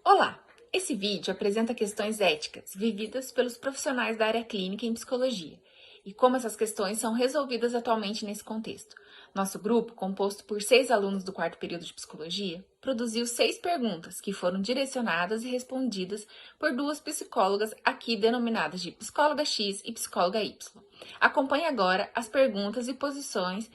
Olá! Esse vídeo apresenta questões éticas vividas pelos profissionais da área clínica em psicologia e como essas questões são resolvidas atualmente nesse contexto. Nosso grupo, composto por 6 alunos do quarto período de psicologia, produziu 6 perguntas que foram direcionadas e respondidas por 2 psicólogas aqui denominadas de psicóloga X e psicóloga Y. Acompanhe agora as perguntas e posições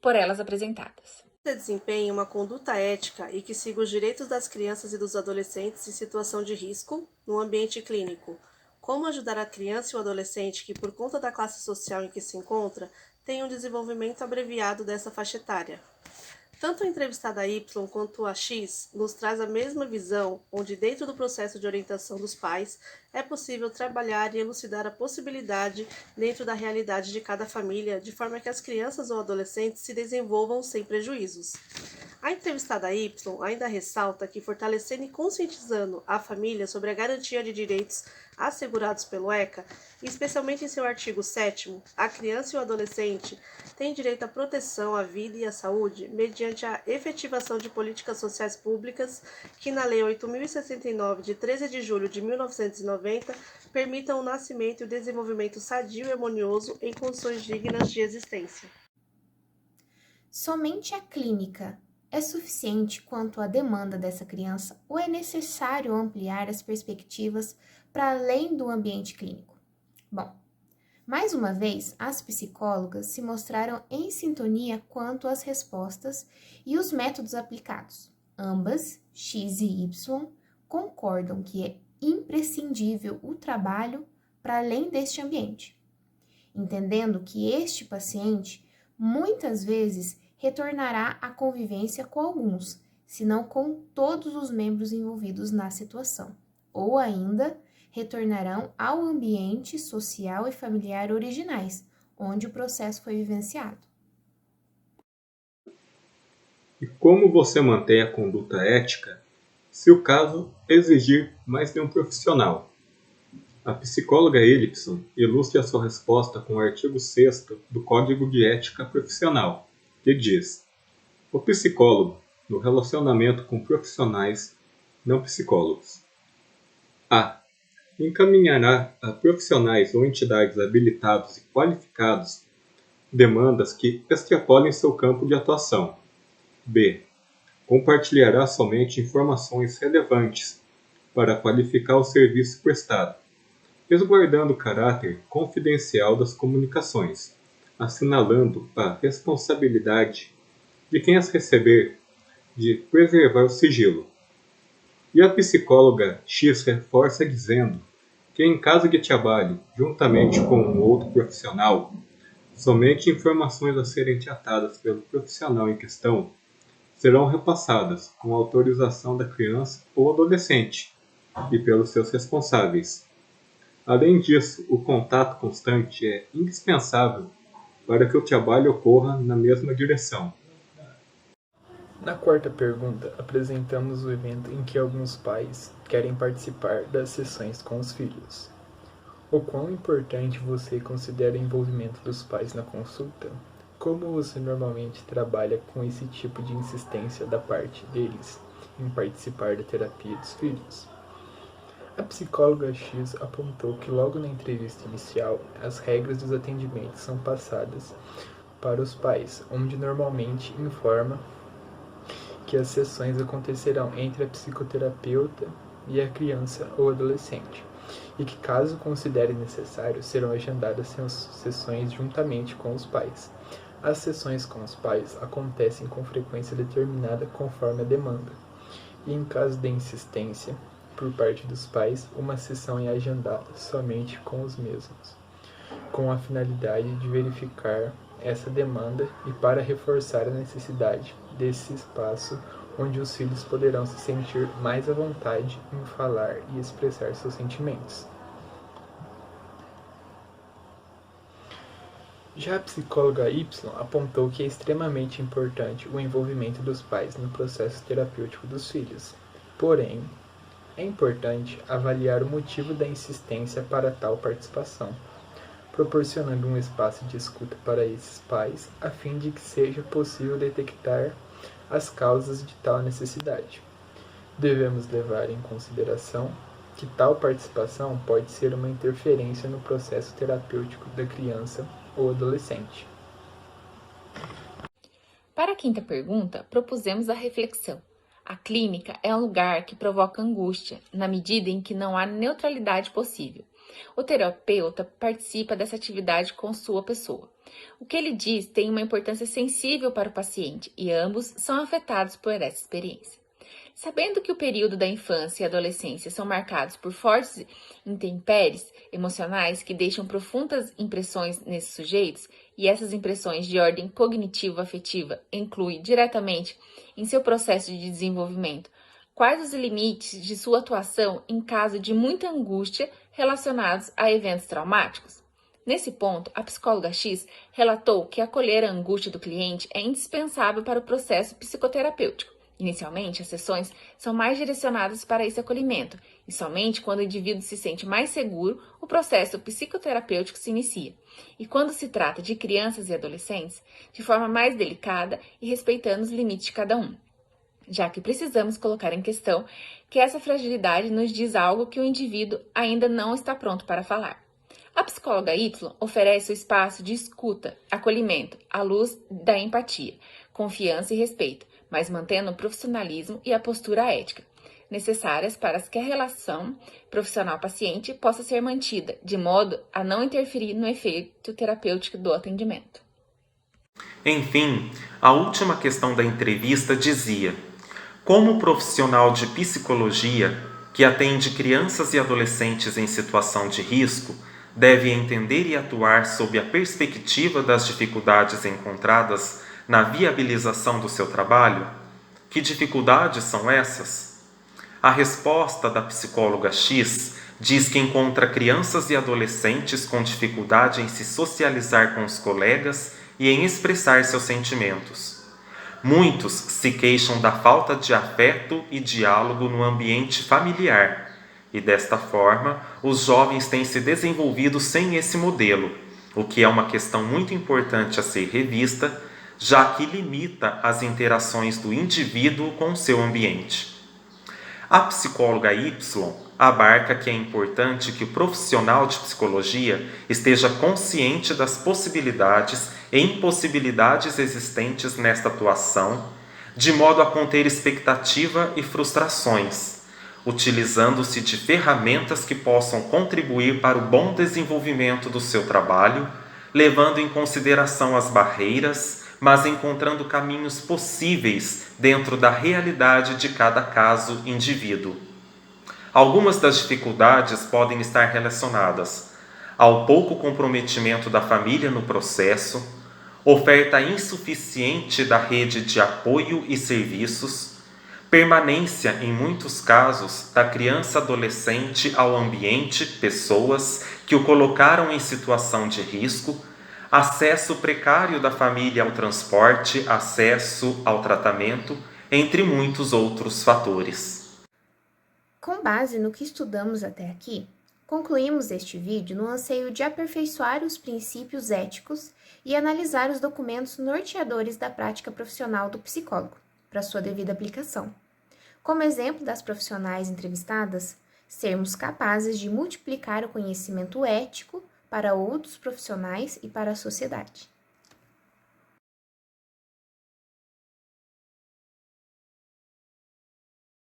por elas apresentadas. Desempenhe uma conduta ética e que siga os direitos das crianças e dos adolescentes em situação de risco no ambiente clínico. Como ajudar a criança e o adolescente que, por conta da classe social em que se encontra, tem um desenvolvimento abreviado dessa faixa etária? Tanto a entrevistada Y quanto a X nos traz a mesma visão, onde dentro do processo de orientação dos pais é possível trabalhar e elucidar a possibilidade dentro da realidade de cada família, de forma que as crianças ou adolescentes se desenvolvam sem prejuízos. A entrevistada Y ainda ressalta que fortalecendo e conscientizando a família sobre a garantia de direitos assegurados pelo ECA, especialmente em seu artigo 7º, a criança e o adolescente têm direito à proteção à vida e à saúde mediante a efetivação de políticas sociais públicas que na Lei 8.069, de 13 de julho de 1990, permitam o nascimento e o desenvolvimento sadio e harmonioso em condições dignas de existência. Somente a clínica é suficiente quanto à demanda dessa criança ou é necessário ampliar as perspectivas para além do ambiente clínico? Bom, mais uma vez, as psicólogas se mostraram em sintonia quanto às respostas e os métodos aplicados. Ambas, X e Y, concordam que é imprescindível o trabalho para além deste ambiente, entendendo que este paciente muitas vezes retornará à convivência com alguns, se não com todos os membros envolvidos na situação, ou ainda retornarão ao ambiente social e familiar originais, onde o processo foi vivenciado. E como você mantém a conduta ética se o caso exigir mais de um profissional? A psicóloga Ellison ilustra sua resposta com o artigo 6º do Código de Ética Profissional, que diz: o psicólogo, no relacionamento com profissionais não psicólogos, a. encaminhará a profissionais ou entidades habilitados e qualificados demandas que extrapolem seu campo de atuação. B. compartilhará somente informações relevantes para qualificar o serviço prestado, resguardando o caráter confidencial das comunicações, assinalando a responsabilidade de quem as receber de preservar o sigilo. E a psicóloga X reforça dizendo que em caso de trabalho juntamente com um outro profissional, somente informações a serem tratadas pelo profissional em questão serão repassadas com autorização da criança ou adolescente e pelos seus responsáveis. Além disso, o contato constante é indispensável para que o trabalho ocorra na mesma direção. Na quarta pergunta, apresentamos o evento em que alguns pais querem participar das sessões com os filhos. O quão importante você considera o envolvimento dos pais na consulta? Como você normalmente trabalha com esse tipo de insistência da parte deles em participar da terapia dos filhos? A psicóloga X apontou que logo na entrevista inicial, as regras dos atendimentos são passadas para os pais, onde normalmente informa que as sessões acontecerão entre a psicoterapeuta e a criança ou adolescente, e que caso considere necessário, serão agendadas sessões juntamente com os pais. As sessões com os pais acontecem com frequência determinada conforme a demanda, e em caso de insistência por parte dos pais, uma sessão é agendada somente com os mesmos, com a finalidade de verificar essa demanda e para reforçar a necessidade desse espaço onde os filhos poderão se sentir mais à vontade em falar e expressar seus sentimentos. Já a psicóloga Y apontou que é extremamente importante o envolvimento dos pais no processo terapêutico dos filhos. Porém, é importante avaliar o motivo da insistência para tal participação, proporcionando um espaço de escuta para esses pais, a fim de que seja possível detectar as causas de tal necessidade. Devemos levar em consideração que tal participação pode ser uma interferência no processo terapêutico da criança ou adolescente. Para a quinta pergunta, propusemos a reflexão. A clínica é um lugar que provoca angústia, na medida em que não há neutralidade possível. O terapeuta participa dessa atividade com sua pessoa. O que ele diz tem uma importância sensível para o paciente e ambos são afetados por essa experiência. Sabendo que o período da infância e adolescência são marcados por fortes intempéries emocionais que deixam profundas impressões nesses sujeitos, e essas impressões de ordem cognitivo-afetiva incluem diretamente em seu processo de desenvolvimento quais os limites de sua atuação em caso de muita angústia relacionados a eventos traumáticos? Nesse ponto, a psicóloga X relatou que acolher a angústia do cliente é indispensável para o processo psicoterapêutico. Inicialmente, as sessões são mais direcionadas para esse acolhimento, e somente quando o indivíduo se sente mais seguro, o processo psicoterapêutico se inicia. E quando se trata de crianças e adolescentes, de forma mais delicada e respeitando os limites de cada um, já que precisamos colocar em questão que essa fragilidade nos diz algo que o indivíduo ainda não está pronto para falar. A psicóloga Y oferece o espaço de escuta, acolhimento, à luz da empatia, confiança e respeito, mas mantendo o profissionalismo e a postura ética, necessárias para que a relação profissional-paciente possa ser mantida, de modo a não interferir no efeito terapêutico do atendimento. Enfim, a última questão da entrevista dizia: como profissional de psicologia que atende crianças e adolescentes em situação de risco, deve entender e atuar sob a perspectiva das dificuldades encontradas na viabilização do seu trabalho? Que dificuldades são essas? A resposta da psicóloga X diz que encontra crianças e adolescentes com dificuldade em se socializar com os colegas e em expressar seus sentimentos. Muitos se queixam da falta de afeto e diálogo no ambiente familiar, e desta forma, os jovens têm se desenvolvido sem esse modelo, o que é uma questão muito importante a ser revista, já que limita as interações do indivíduo com o seu ambiente. A psicóloga Y abarca que é importante que o profissional de psicologia esteja consciente das possibilidades e impossibilidades existentes nesta atuação, de modo a conter expectativa e frustrações, utilizando-se de ferramentas que possam contribuir para o bom desenvolvimento do seu trabalho, levando em consideração as barreiras, mas encontrando caminhos possíveis dentro da realidade de cada caso indivíduo. Algumas das dificuldades podem estar relacionadas ao pouco comprometimento da família no processo, oferta insuficiente da rede de apoio e serviços, permanência, em muitos casos, da criança-adolescente ao ambiente, pessoas que o colocaram em situação de risco, acesso precário da família ao transporte, acesso ao tratamento, entre muitos outros fatores. Com base no que estudamos até aqui, concluímos este vídeo no anseio de aperfeiçoar os princípios éticos e analisar os documentos norteadores da prática profissional do psicólogo, para sua devida aplicação. Como exemplo das profissionais entrevistadas, sermos capazes de multiplicar o conhecimento ético para outros profissionais e para a sociedade.